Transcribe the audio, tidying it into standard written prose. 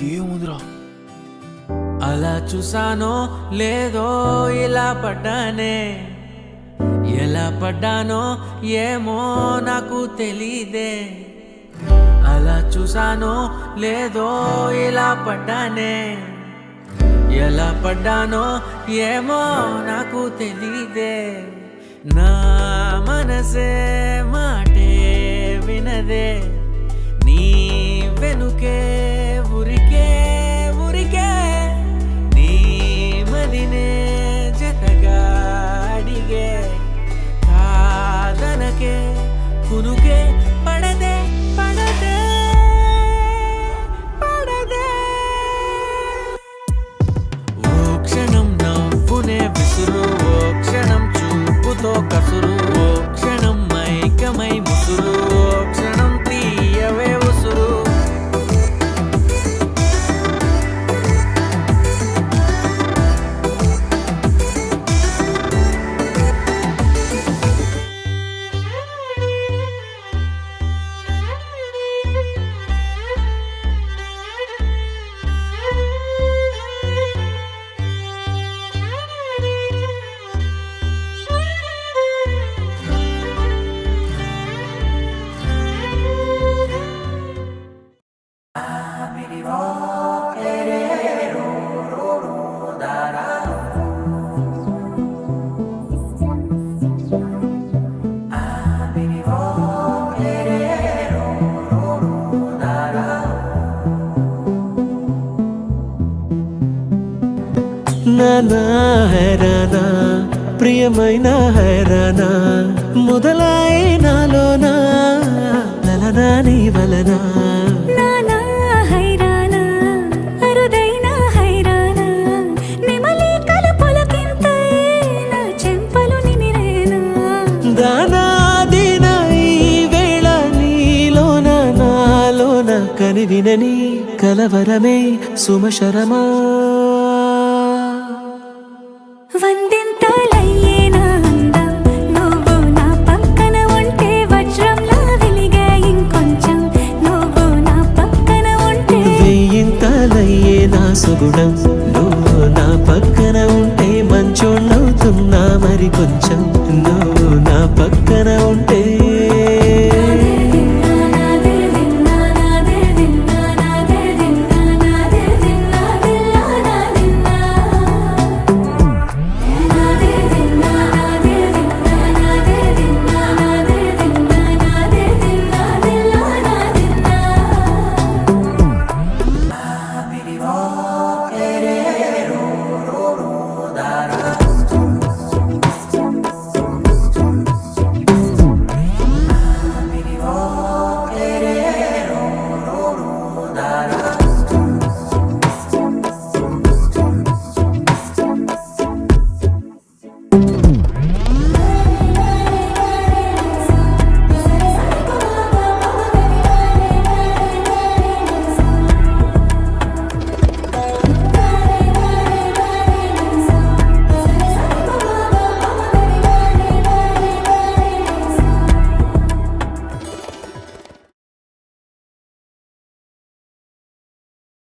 ఏముందిరా? అలా చూసానో లేదో ఇలా పడ్డానే, ఎలా పడ్డానో ఏమో నాకు తెలీదే. అలా చూసానో లేదో ఇలా పడ్డానే, ఎలా పడ్డానో ఏమో నాకు తెలీదే. నా మనసే మాటే వినదే, నీ వెనుకే ఊరికే ఊరికే, నీ మదినే జతగా అడిగే. కాదనకే కునుకే పడదే పడదే పడదే. ఓ క్షణం నవ్వునే విసురు, ఓ క్షణం చూపుతో కసురు, ఓ క్షణం మైకమై ముసురు, ఓ క్షణం తీయవే ఉసురు. నానా హైరానా ప్రియమైన హైరానా, మొదలాయే నాలోనా లలనా నీ వలనా. నానా హైరానా అరుదైన హైరానా, నెమలి కలుపులకింతై నా చెంపలు నిమిరేనా. దానాదిన ఈ వేళ నీలోన నాలోన కనివినని కలవరమే సుమశరమా. వందింతలయ్యేనా అందం, నువ్వు నా పక్కన ఉంటే వజ్రంలా వెలిగే ఇంకొంచెం, నువ్వు నా పక్కన ఉంటే. వెయ్యింతలయ్యే నా సుగుణం, నువ్వు నా పక్కన ఉంటే మంచోళ్ళవుతున్నా మరి కొంచెం.